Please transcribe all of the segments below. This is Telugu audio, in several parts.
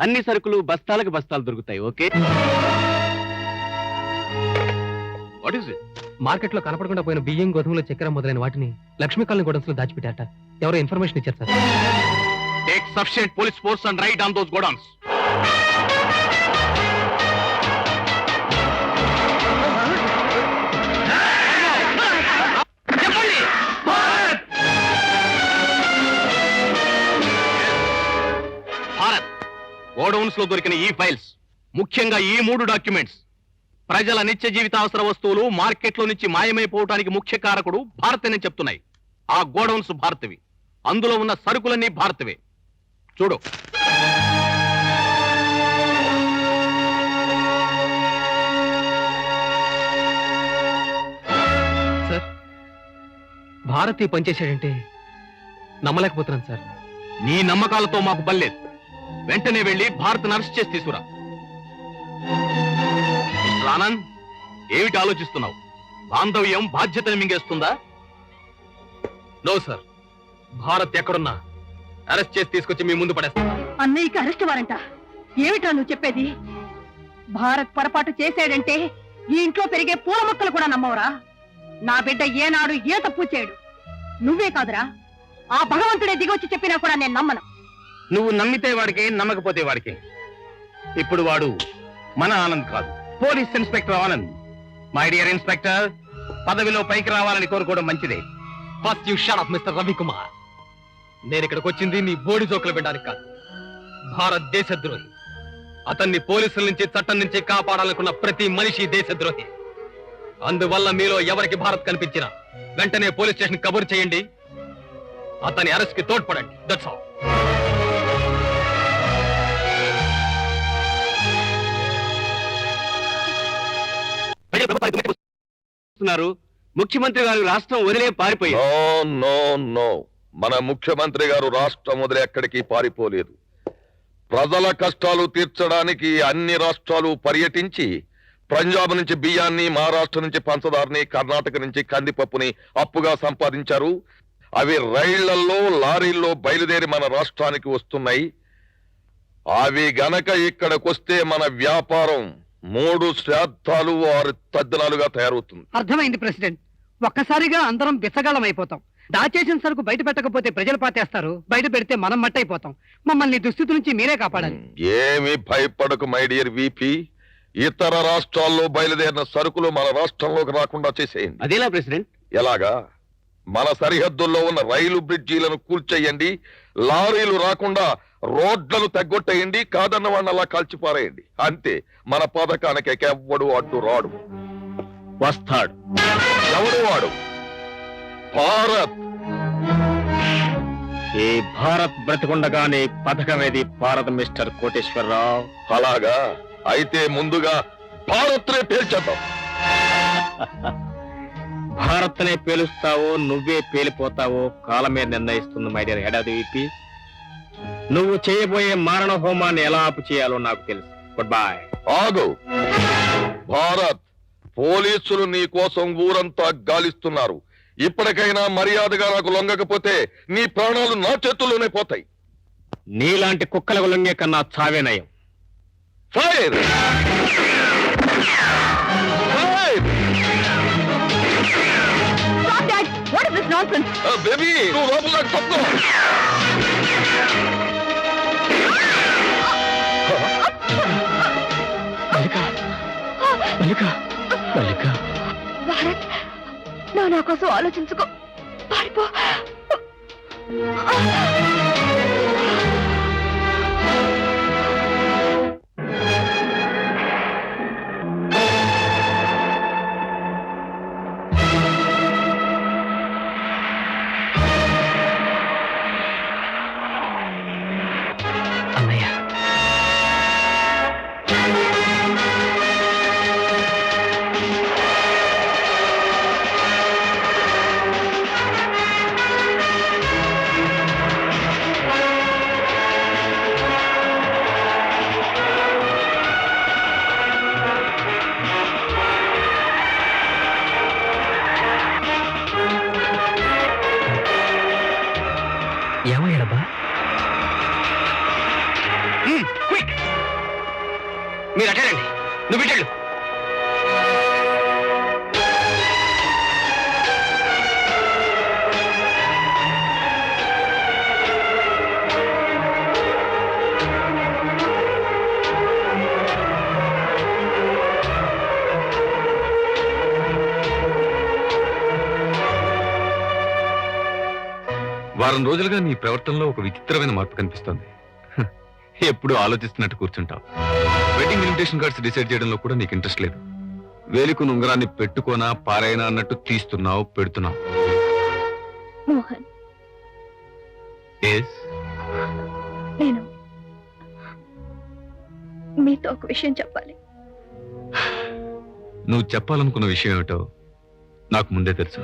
అన్ని సరుకులు బస్తాలకు బస్తాలు దొరుకుతాయి. Okay? What is it? Market లో కనపడకుండా పోయిన బియ్యం, గోధుమలు, చక్కెర మొదలైన వాటిని లక్ష్మీ కాలనీ గోడౌన్స్ లో దాచిపెట్టారట. ఎవరో ఇన్ఫర్మేషన్ ఇచ్చారు sir. Take sufficient police force and raid on those godowns. Godowns లో దొరికిన ఈ ఫైల్స్, ముఖ్యంగా ఈ 3 డాక్యుమెంట్స్ ప్రజల నిత్య జీవితావసర వస్తువులు మార్కెట్లో నుంచి మాయమైపోవటానికి ముఖ్య కారకుడు భారత్ అని చెప్తున్నాయి. ఆ గోడౌన్స్ భారత్వి, అందులో ఉన్న సరుకులన్నీ భారత్వే. చూడు. సార్, భారత్ పనిచేశాడంటే నమ్మలేకపోతున్నాను సార్. నీ నమ్మకాలతో మాకు బల్లేదు. వెంటనే వెళ్లి భారత్ అరెస్ట్ చేసి తీసుకురా. మిస్టర్ ఆనంద్, ఏమిటి ఆలోచిస్తున్నావు? బాంధవ్యం బాధ్యతను మింగేస్తుందా? నో సార్, భారత్ ఎక్కడున్నా అరెస్ట్ చేసి తీసుకొచ్చి మీ ముందు పడేస్తా. అన్నయ్యకి అరెస్ట్ వారంట. ఏమిటా నువ్వు చెప్పేది? భారత్ పొరపాటు చేశాడంటే ఈ ఇంట్లో పెరిగే పూల మొక్కలు కూడా నమ్మవరా? నా బిడ్డ ఏనాడు ఏ తప్పు చేయడు. నువ్వే కాదురా, ఆ భగవంతుడే దిగొచ్చి చెప్పినా కూడా నేను నమ్మను. నువ్వు నమ్మితే వాడికి, నమ్మకపోతే వాడికి. ఇప్పుడు వాడు మన ఆనంద్ కాదు, police inspector Anand. My dear inspector, పదవిలో పైకి రావాలని కోరుకోవడం మంచిదే. First you shut up mister Ravikumar. నేను ఇక్కడికి వచ్చింది నీ బోడి జోకులు పెట్టడానికి కాదు. భారత్ దేశద్రోహి. అతన్ని పోలీసుల నుంచి, చట్టం నుంచి కాపాడాలనుకున్న ప్రతి మనిషి దేశద్రోహి. అందువల్ల మీలో ఎవరికి భారత్ కనిపించినా వెంటనే పోలీస్ స్టేషన్ కబురు చేయండి, అతని అరెస్ట్ కి తోడ్పడండి. That's all. ముఖ్యమంత్రి గారు రాష్ట్రం వదిలే పారిపోయారు. నో, మన ముఖ్యమంత్రి గారు రాష్ట్రం వదిలే ఎక్కడికి పారిపోలేదు. ప్రజల కష్టాలు తీర్చడానికి అన్ని రాష్ట్రాలు పర్యటించి పంజాబ్ నుంచి బియ్యాన్ని, మహారాష్ట్ర నుంచి పంచదారని, కర్ణాటక నుంచి కందిపప్పుని అప్పుగా సంపాదించారు. అవి రైళ్లలో, లారీల్లో బయలుదేరి మన రాష్ట్రానికి వస్తున్నాయి. అవి గనక ఇక్కడికొస్తే మన వ్యాపారం 3 శ్రాద్ధాలు 6 తద్దనాలుగా తయారవుతుంది. అర్థమైంది ప్రెసిడెంట్. ఒక్కసారిగా అందరం బిచ్చగాళం అయిపోతాం. దాచేసిన సరుకు బయట పెట్టకపోతే ప్రజలు పాతేస్తారు, బయట పెడితే మనం మట్టయిపోతాం. మమ్మల్ని దుస్థితి నుంచి మీరే కాపాడాలి. ఏమి భయపడకు మై డియర్ విపి. ఇతర రాష్ట్రాల్లో బయలుదేరిన సరుకులు మన రాష్ట్రంలోకి రాకుండా చేసేయండి. అదేలా ప్రెసిడెంట్? ఎలాగా? మన సరిహద్దుల్లో ఉన్న రైలు బ్రిడ్జీలను కూల్చేయండి, లారీలు రాకుండా రోడ్లను తగ్గొట్టేయండి, కాదన్న వాడిని అలా కాల్చిపారేయండి. అంతే. మన పథకానికి ఎవ్వడు అడ్డు రాడు. వస్తాడు. ఎవడు వాడు? భారత్. ఈ భారత్ బ్రతికుండగానే పథకమేది భారత్ మిస్టర్ కోటేశ్వరరావు. అలాగా? అయితే ముందుగా భారత్నే పేల్చేద్దాం. భారత్నే పేలుస్తావో నువ్వే పేలిపోతావో కాలమే నిర్ణయిస్తుంది my dear head of the VP. నువ్వు చేయబోయే మారణ హోమాన్ని ఎలా ఆపు చేయాలో నాకు తెలుసు. Good bye. ఆగు భారత్. పోలీసులు నీ కోసం ఊరంతా గాలిస్తున్నారు. ఇప్పటికైనా మర్యాదగా నాకు లొంగకపోతే నీ ప్రాణాలు నా చేతుల్లోనే పోతాయి. నీలాంటి కుక్కలకు లొంగే కన్నా చావే నయం. Fire! What is this nonsense? Baby, నువ్వు లోపల తప్పు. భారత్, నా కోసం ఆలోచించుకో. పారిపో. మీరు అటేనండి, నువ్వు ఇటెళ్ళు. వారం రోజులుగా నీ ప్రవర్తనలో ఒక విచిత్రమైన మార్పు కనిపిస్తోంది. ఎప్పుడు ఆలోచిస్తున్నట్టు కూర్చుంటావు. వెడ్డింగ్ ఇన్విటేషన్ కార్డ్స్ డిసైడ్ చేయడంలో కూడా నీకు ఇంట్రెస్ట్ లేదు. వేలికు ఉంగరాన్ని పెట్టుకోనా పారైనా అన్నట్టు తీస్తున్నావు, పెడుతున్నావు. మోహన్, ఎస్, నేను మీతో ఒక విషయం చెప్పాలి. నువ్వు చెప్పాలనుకున్న విషయం ఏమిటో నాకు ముందే తెలుసు.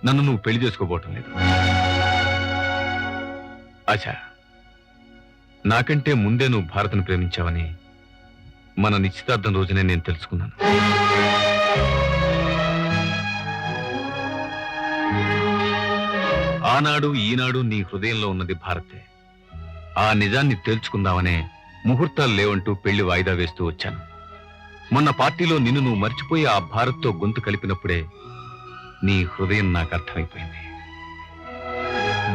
నన్ను నువ్వు పెళ్లి చేసుకోబోవటం లేదు. ఆశా, నాకంటే ముందే నువ్వు భారత్ను ప్రేమించావని మన నిశ్చితార్థం రోజునే నేను తెలుసుకున్నాను. ఆనాడు ఈనాడు నీ హృదయంలో ఉన్నది భారతే. ఆ నిజాన్ని తేల్చుకుందామనే ముహూర్తాలు లేవంటూ పెళ్లి వాయిదా వేస్తూ వచ్చాను. మొన్న పార్టీలో నిన్ను నువ్వు మర్చిపోయి ఆ భారత్తో గొంతు కలిపినప్పుడే నీ హృదయం నాకు అర్థమైపోయింది.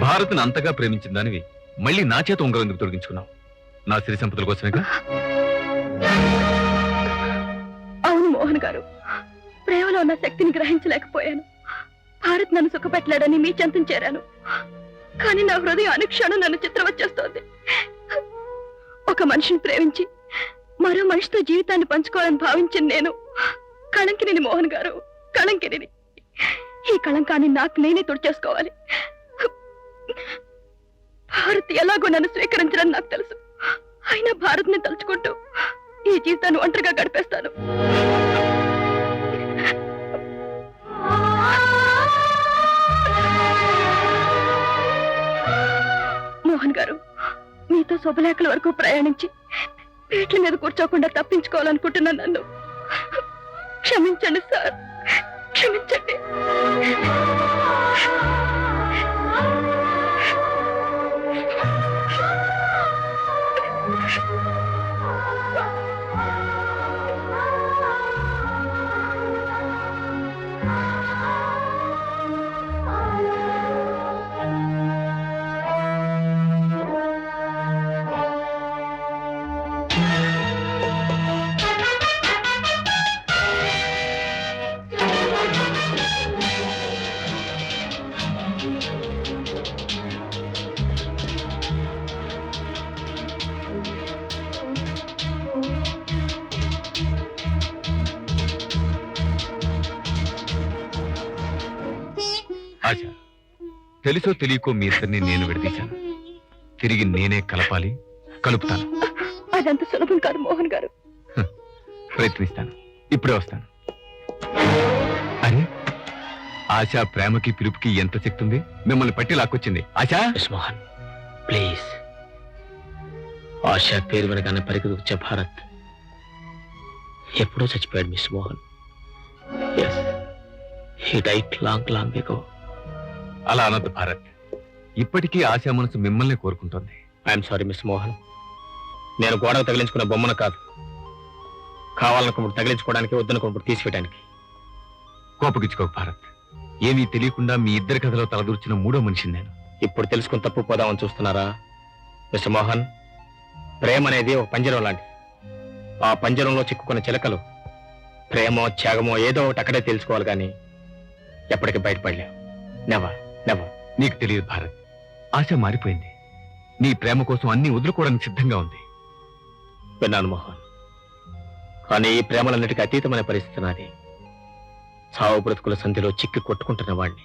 భారత్ను అంతగా ప్రేమించిన దానివి మళ్ళీ నా చేత ఉంగరం ఎందుకు తొలగించుకున్నావు? నా సిరి సంపదల కోసమేగా? అవును మోహన్ గారు, ప్రేమలో ఉన్న శక్తిని గ్రహించలేకపోయాను. భారత్ నన్ను సుఖపెట్టలేడని మీ చెంతం చేరాను. కానీ నా హృదయం అనుక్షణం నన్ను చిత్రవచ్చేస్తోంది. ఒక మనిషిని ప్రేమించి మరో మనిషితో జీవితాన్ని పంచుకోవాలని భావించిన నేను కళంకిని మోహన్ గారు, కళంకిని. ఈ కళంకాన్ని నాకు నేనే తుడిచేసుకోవాలి. భారత్ ఎలాగో నన్ను స్వీకరించడం నాకు తెలుసు. అయినా భారత్ ని తలుచుకుంటూ ఈ జీవితాన్ని ఒంటరిగా గడిపేస్తాను. మోహన్ గారు, మీతో శుభలేఖల వరకు ప్రయాణించి పీట్ల మీద కూర్చోకుండా తప్పించుకోవాలనుకుంటున్నా నన్ను క్షమించండి సార్, క్షమించండి. ఆశ, తెలుసో తెలియకో మీ ఇద్దరిని నేను విడదీశాను. తిరిగి నేనే కలపాలి, కలుపుతాను. అదంత సులభం కాదు మోహన్ గారు. ప్రయత్నిస్తాను. ఇప్పుడే వస్తాను. అరే, ఆశ ప్రేమకి పిలుపుకి ఎంత శక్తి ఉంది! మిమ్మల్ని పట్టి లాక్కొచ్చింది. ఆశా, మోహన్ ప్లీజ్. ఆశ పేరు వెనగానే పరిగెత్తి వచ్చే భారత్ ఎప్పుడో చచ్చిపోయాడు miss Mohan. He died long long ago. అలా అనొద్దు భారత్. ఇప్పటికీ ఆశా మనసు మిమ్మల్ని కోరుకుంటోంది. I'm sorry miss Mohan. నేను గోడకు తగిలించుకున్న బొమ్మను కాదు, కావాలనుకున్నప్పుడు తగిలించుకోవడానికి, వద్దనుకున్నప్పుడు తీసివేయడానికి. కోపగించుకోకు భారత్. ఏమీ తెలియకుండా మీ ఇద్దరి కథలో తలదూర్చిన మూడో మనిషిని నేను. ఇప్పుడు తెలుసుకుని తప్పు పోదామని చూస్తున్నారా మిస్టర్ మోహన్? ప్రేమ అనేది ఒక పంజరం లాంటిది. ఆ పంజరంలో చిక్కుకున్న చిలకలు ప్రేమో త్యాగమో ఏదో ఒకటి అక్కడే తెలుసుకోవాలి, కానీ ఎప్పటికీ బయటపడలేవు. Never never. నీకు తెలియదు భారత్, ఆశ మారిపోయింది. నీ ప్రేమ కోసం అన్ని వదులుకోవడానికి సిద్ధంగా ఉంది. విన్నాను మోహన్, కానీ ఈ ప్రేమలన్నిటికీ అతీతమైన పరిస్థితి నాది. సావు బ్రతుకుల సంధిలో చిక్కి కొట్టుకుంటున్న వాడిని.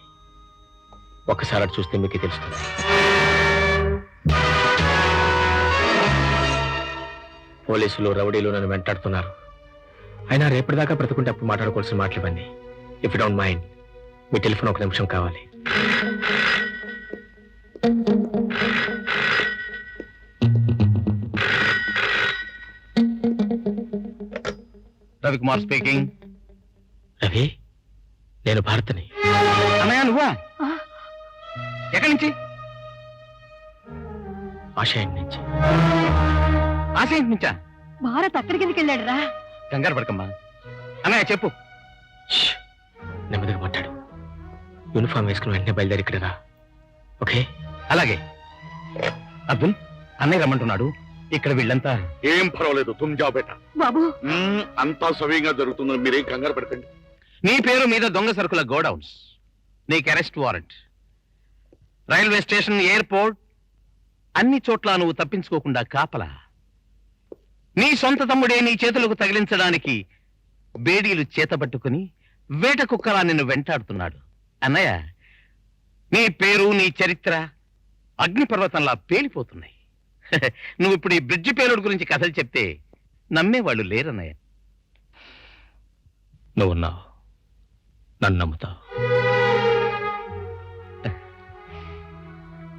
ఒక్కసారి అటు చూస్తే మీకు తెలుస్తుంది. పోలీసులు రౌడీలు నన్ను వెంటాడుతున్నారు. అయినా రేపటిదాకా బ్రతుకుంటే అప్పుడు మాట్లాడుకోవాల్సిన మాటలు ఇవ్వండి. If you don't mind, me telephone ఒక నిమిషం కావాలి. రవికుమార్ స్పీకింగ్. రవి, నేను భారత్ని. అన్నయ్య నువ్వా? ఎక్కడి నుంచి? ఆశయం నుంచి. ఆశయం నుంచా? భారత్ అక్కడికి ఎందుకు వెళ్ళాడురా? కంగారు పడకమ్మా. అన్నయ్య చెప్పు. నెమ్మదిగా మాట్లాడు. యూనిఫామ్ వేసుకుని వెంటనే బయలుదేరి ఇక్కడ రా. ఓకే? అలాగే. అబ్దుల్, అన్నయ్య రమ్మంటున్నాడు. ఇక్కడ వీళ్ళంతా ఏం పర్వాలేదు, తుమ్ జాబ్ బేటా. బాబు, అంతా సవ్యంగా జరుగుతుందని మీరేం కంగారు పడకండి. నీ పేరు మీద దొంగ సరుకుల గోడౌన్స్, నీకు arrest warrant, railway station, airport, అన్ని చోట్ల నువ్వు తప్పించుకోకుండా కాపలా. నీ సొంత తమ్ముడే నీ చేతులకు తగిలించడానికి బేడీలు చేతబట్టుకుని వేట కుక్కలా నిన్ను వెంటాడుతున్నాడు. అన్నయ్య, నీ పేరు, నీ చరిత్ర అగ్నిపర్వతంలా పేలిపోతున్నాయి. నువ్వు ఇప్పుడు ఈ బ్రిడ్జి పేలుడు గురించి కథలు చెప్తే నమ్మేవాళ్ళు లేరన్నయ్య. నువ్వున్నావు, నన్ను నమ్ముతావు.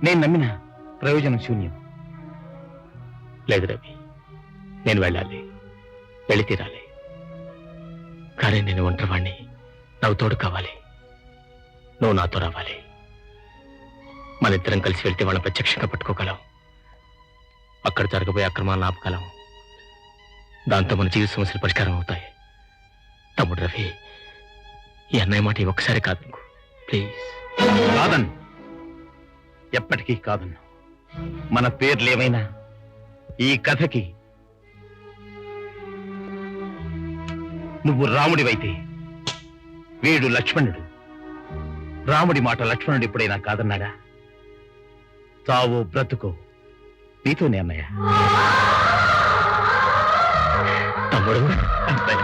నేను నమ్మిన ప్రయోజనం శూన్యం. లేదు రవి, నేను వెళ్ళాలి, వెళ్ళి తీరాలి. కానీ నేను ఒంటరివాణ్ణి, నాకు తోడు కావాలి. నువ్వు నాతో రావాలి. మన ఇద్దరం కలిసి వెళ్తే వాళ్ళని ప్రత్యక్షంగా పట్టుకోగలం. అక్కడ జరగబోయే అక్రమాలను ఆపగలం. దాంతో మన జీవిత సమస్యలు పరిష్కారం అవుతాయి. తమ్ముడు రవి, ఈ అన్నయ్య మాట ఒక్కసారి కాదు, ప్లీజ్. కాదన్ను, ఎప్పటికీ కాదన్ను. మన పేర్లేమైనా ఈ కథకి నువ్వు రాముడివైతే వీడు లక్ష్మణుడు. రాముడి మాట లక్ష్మణుడు ఎప్పుడైనా కాదన్నాడా? చావో బ్రతుకో నీతోనే అన్నయ్య. తమ్ముడు, అంతే.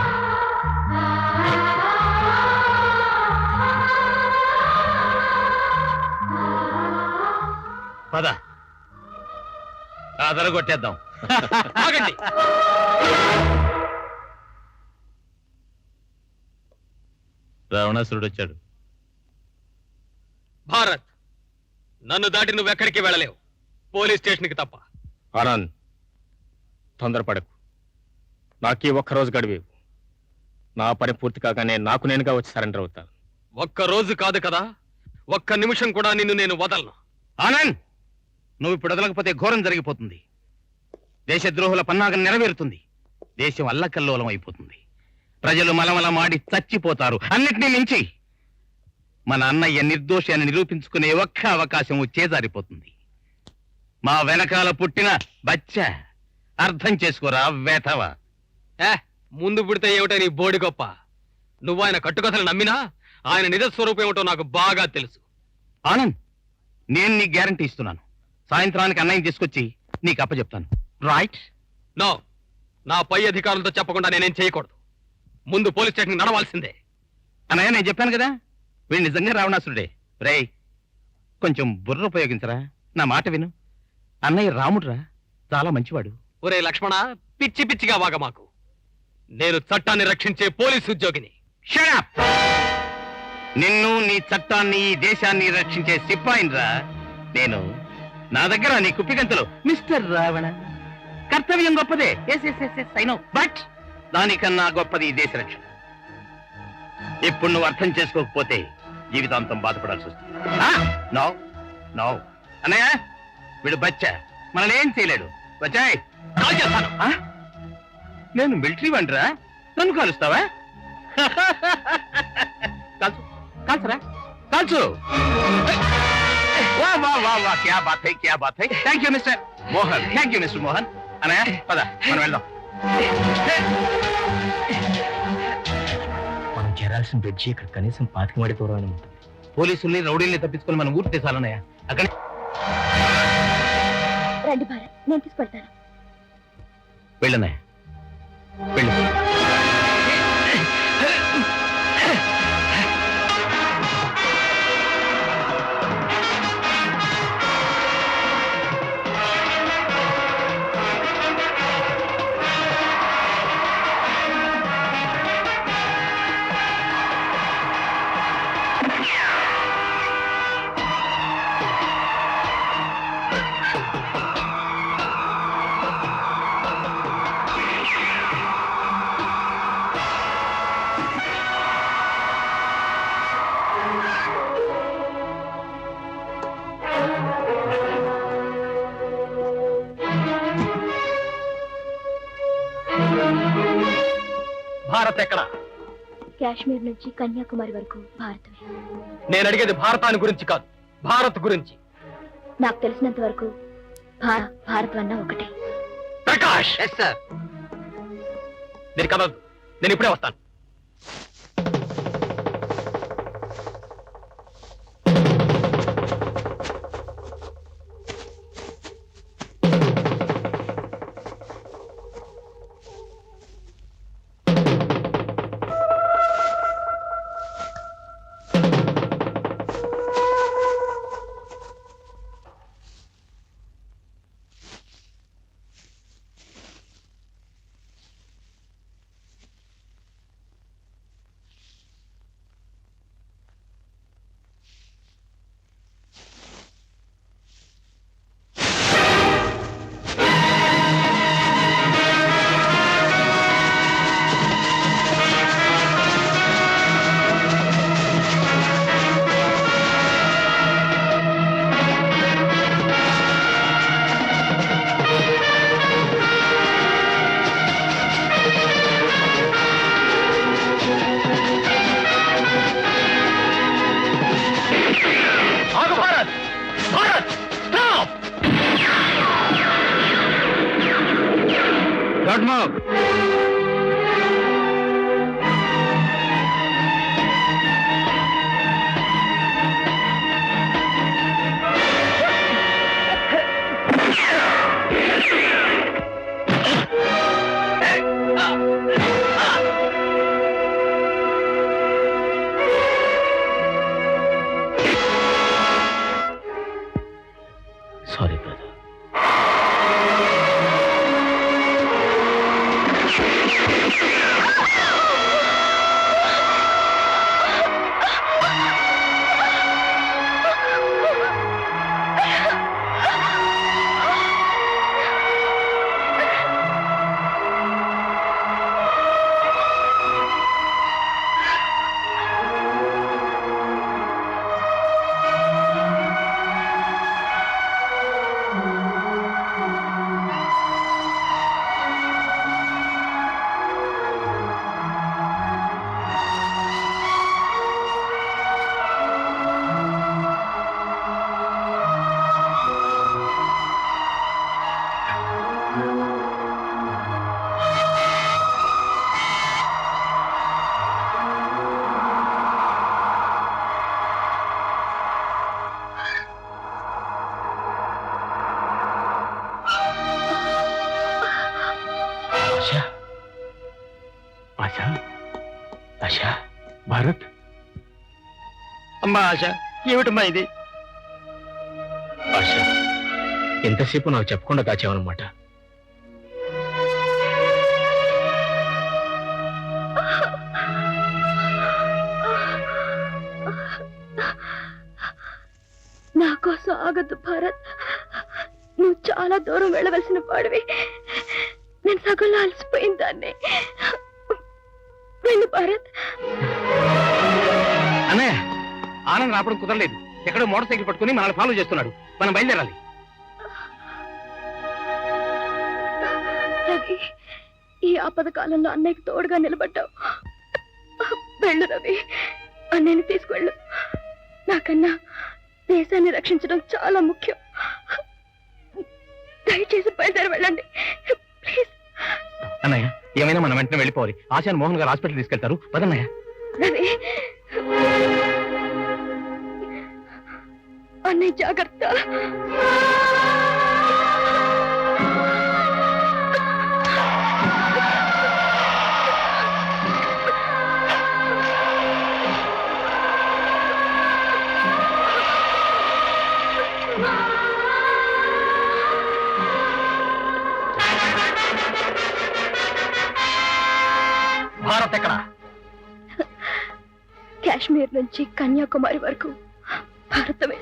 పద, అదరగొట్టేద్దాం. ఆగండి. రావణాసురుడు వచ్చాడు. భారత్, నన్ను దాటి నువ్వెక్కడికి వెళ్ళలేవు, పోలీస్ స్టేషన్కి తప్ప. ఆనంద్, తొందరపడకు. నాకీ ఒక్కరోజు గడివేవు. నా పని పూర్తి కాగానే నాకు నేనుగా వచ్చి సరెండర్ అవుతాను. ఒక్క రోజు కాదు కదా, ఒక్క నిమిషం కూడా నిన్ను నేను వదలను. ఆనంద్, నువ్వు ఇప్పుడు వదలకపోతే ఘోరం జరిగిపోతుంది. దేశద్రోహుల పన్నాగం నెరవేరుతుంది. దేశం అల్లకల్లోలం అయిపోతుంది. ప్రజలు మలమల మాడి చచ్చిపోతారు. అన్నిటినీ మించి మన అన్నయ్య నిర్దోషి అని నిరూపించుకునే ఒక్క అవకాశం చేజారిపోతుంది. మా వెనకాల పుట్టిన బచ్చ, అర్థం చేసుకోరా వేతవా. ముందు పుడితే ఏమిటో నీ బోడి గొప్ప. నువ్వు ఆయన కట్టుకథలు నమ్మినా ఆయన నిజ స్వరూపం ఏమిటో నాకు బాగా తెలుసు. ఆనంద్, నేను నీకు గ్యారంటీ ఇస్తున్నాను. సాయంత్రానికి అన్నయ్య తీసుకొచ్చి నీకు అప్పచెప్తాను. రైట్? నో, నా పై అధికారులతో చెప్పకుండా నేనేం చేయకూడదు. ముందు పోలీస్ స్టేషన్ నడవాల్సిందే. అన్నయ్య, నేను చెప్పాను కదా, వీడు నిజంగా రావణాసురుడే. రేయ్, కొంచెం బుర్ర ఉపయోగించరా, నా మాట విను. అన్నయ్య రాముడురా, చాలా మంచివాడు. ఒరే లక్ష్మణ, పిచ్చి పిచ్చిగా వాగ మాకు. నేను చట్టాన్ని రక్షించే పోలీసు ఉద్యోగిని. Shut up! నిన్ను, నీ చట్టాన్ని, ఈ దేశాన్ని రక్షించే సిపాయినిరా నేను. నా దగ్గర నీ కుప్పిగంతలు మిస్టర్ రావణ. కర్తవ్యం గొప్పదే, బట్ దానికన్నా గొప్పది ఈ దేశ రక్షణ. ఇప్పుడు నువ్వు అర్థం చేసుకోకపోతే జీవితాంతం బాధపడాల్సి వస్తుంది. నో నో అన్నయ్య, వీడు బచ్చ, మనల్ని ఏం చేయలేడు. వచ్చాయ్, కాల్ చేస్తాను. నేను మిలిటరీ వంటరా, నన్ను కాలుస్తావా? కాల్చు, కాల్చరా, కాల్చు. వా వా వా వా, క్యా బాత్ హై, క్యా బాత్ హై. Thank you mister Mohan, thank you mister Mohan. అన్నయ్య పద, మనం వెళ్దాం. మనం చేరాల్సిన బ్రిడ్జి ఇక్కడ కనీసం 25 అడి దూరం ఉంటుంది. పోలీసుల్ని, రౌడీల్ని తప్పించుకొని మనం ఊరు తెసాలన్నయ్య. అక్కడ రండి భారత్, నేను తీసుకెళ్తాను. వెళ్ళన్నయ్య, వెళ్ళు. భారత్ ఎక్కడ? కాశ్మీర్ నుంచి కన్యాకుమారి వరకు భారతమే. నేను అడిగేది భారతాన్ని గురించి కాదు, భారత్ గురించి. నాకు తెలిసినంత వరకు భారత్ అన్న ఒకటే. ప్రకాష్, నేను కదదు, నేను ఇప్పుడే వస్తాను. Sorry brother. ఆశా, ఆశా, భారత్. అమ్మా ఆశ, ఏమిటమ్మా ఇది? ఆశా, ఎంతసేపు నాకు చెప్పకుండా దాచావన్నమాట. నా కోసం ఆగద్దు భారత్. నువ్వు చాలా దూరం వెళ్ళవలసిన వాడివి. నేను సగంలో అలసిపోయిన దాన్ని. వెళ్ళు భారత్. అన్నయ్య, ఆనంద్ రావడం కుదరలేదు. ఎక్కడో మోటార్ సైకిల్ పట్టుకుని మనల్ని ఫాలో చేస్తున్నాడు. మనం బయలుదేరాలి. రవి, ఈ ఆపద కాలంలో అన్నయ్యకి తోడుగా నిలబడ్డావు. వెళ్ళు రవి, అన్నయ్యని తీసుకువెళ్ళు. నాకన్నా దేశాన్ని రక్షించడం చాలా ముఖ్యం. దయచేసి బయలుదేరి వెళ్ళండి ప్లీజ్. అన్నయ్య, ఏమైనా మనం వెంటనే వెళ్ళిపోవాలి. ఆశాన్ మోహన్ గారు హాస్పిటల్ తీసుకెళ్తారు. పదన్నయ్య. రవి, అన్నయ్య జాగ్రత్త. భారత్ ఎక్కడ? కాశ్మీర్ నుంచి కన్యాకుమారి వరకు భారతమే.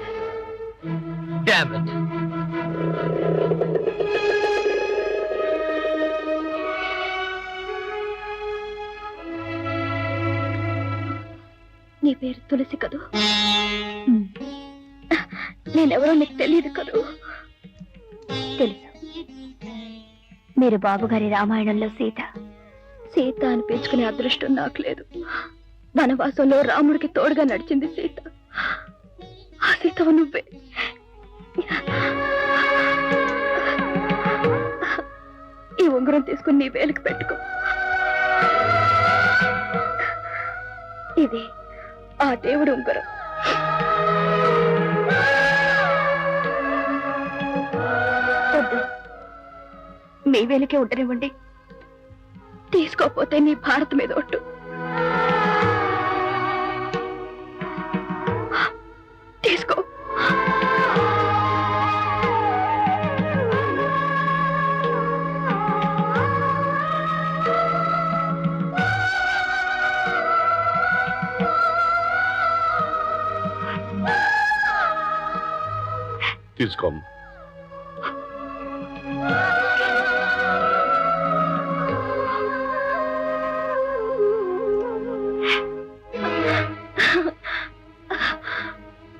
Damn it. నీ పేరు తులసి కదూ? నేనెవరో నీకు తెలియదు కదూ? తెలుసు. మీరు బాబుగారి రామాయణంలో సీత, సీత అనిపించుకునే అదృష్టం నాకు లేదు. వనవాసంలో రాముడికి తోడుగా నడిచింది సీత. ఆ సీత నువ్వే. ఈ ఉంగరం తీసుకుని నీ వేలికి పెట్టుకో. ఇది ఆ దేవుడు ఉంగరం. వద్దు, మీ వేలికే ఉండనివ్వండి. తీసుకోపోతే నీ భారత్ మీద ఒట్టు. తీసుకో. తీసుకో.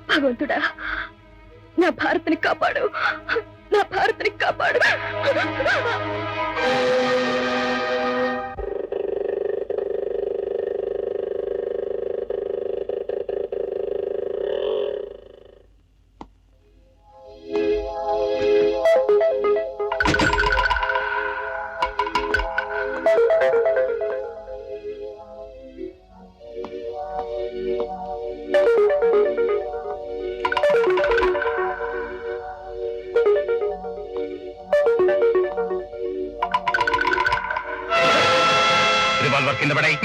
భగవంతుడా, నా భారత్ని కాపాడు, నా భారత్ని కాపాడు. రివాల్వర్ కింద పడాయి.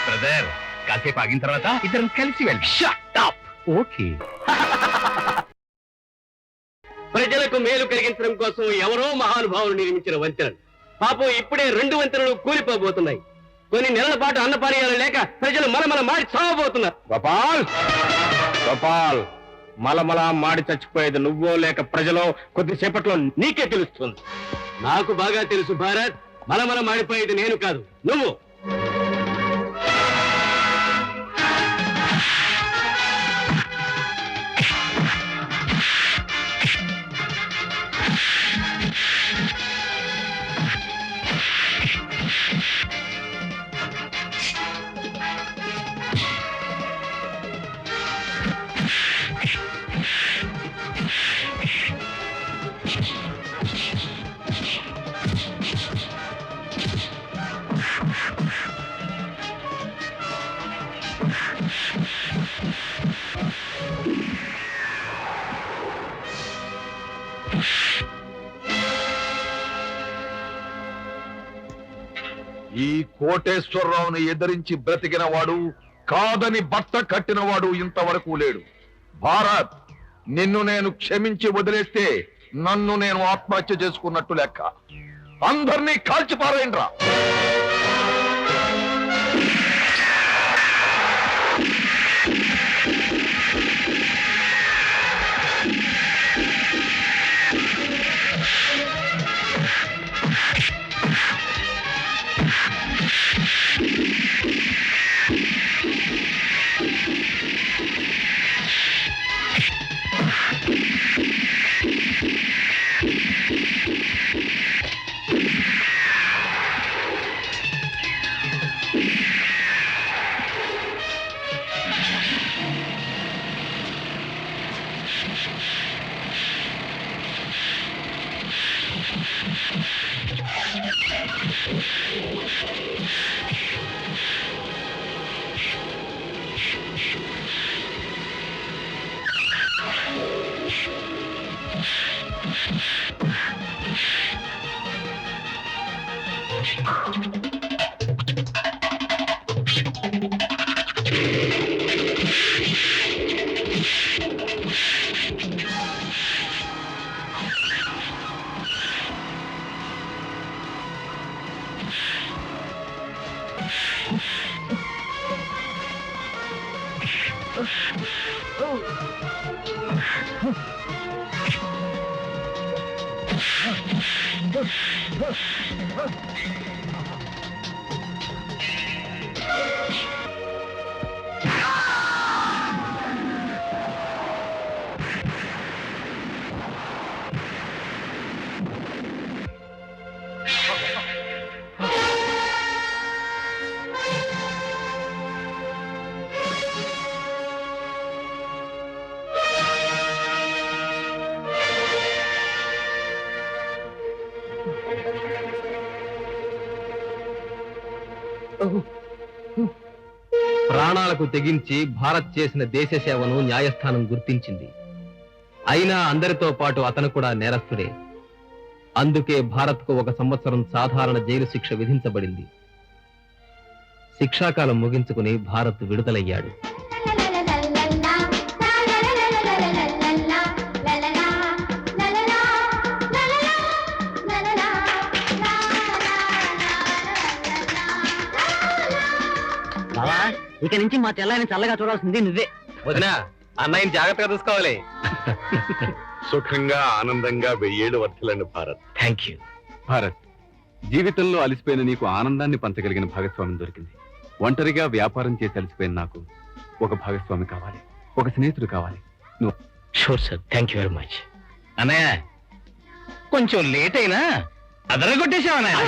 బ్రదర్, కాసేపు ఆగిన తర్వాత ఇద్దరం కలిసి వెళ్ళి. ఓకే. ప్రజలకు మేలు కలిగించడం కోసం ఎవరో మహానుభావులు నిర్మించిన వంతెనలు పాపం ఇప్పుడే 2 వంతెనలు కూలిపోబోతున్నాయి. కొన్ని నెలల పాటు అన్నపానీయాలు లేక ప్రజలు మలమల మాడి చావబోతున్నారు. గోపాల్, గోపాల్, మలమల మాడి చచ్చిపోయేది నువ్వో లేక ప్రజలో కొద్దిసేపట్లో నీకే తెలుస్తుంది. నాకు బాగా తెలుసు భారత్, మలమల మాడిపోయేది నేను కాదు, నువ్వు. ఈ కోటేశ్వరరావుని ఎదిరించి బ్రతికిన వాడు, కాదని బట్ట కట్టినవాడు ఇంతవరకు లేడు. భారత్, నిన్ను నేను క్షమించి వదిలేస్తే నన్ను నేను ఆత్మహత్య చేసుకున్నట్టు లెక్క. అందరినీ కాల్చిపారేయండ్రా. ప్రాణాలకు తెగించి భారత్ చేసిన దేశ సేవను న్యాయస్థానం గుర్తించింది. అయినా అందరితో పాటు అతను కూడా నేరస్తుడే. అందుకే భారత్కు 1 సంవత్సరం సాధారణ జైలు శిక్ష విధించబడింది. శిక్షాకాలం ముగించుకుని భారత్ విడుదలయ్యాడు. ఇక నుంచి మా తెల్లాయిని చల్లగా చూడాల్సింది నువ్వే. వదినా, అన్నయ్యని జాగ్రత్తగా చూసుకోవాలి. సుఖంగా ఆనందంగా 1000 ఏళ్ళు వర్తిల్లండి భారత్. Thank you. భారత్, జీవితంలో అలసిపోయిన నీకు ఆనందాన్ని పంచగలిగిన భాగస్వామి దొరికింది. ఒంటరిగా వ్యాపారం చేసి అలసిపోయిన నాకు ఒక భాగస్వామి కావాలి, ఒక స్నేహితుడు కావాలి. Sure sir, thank you very much. అన్నయ్య, కొంచెం లేట్ అయినా అదరగొట్టేశావు అన్నయ్య.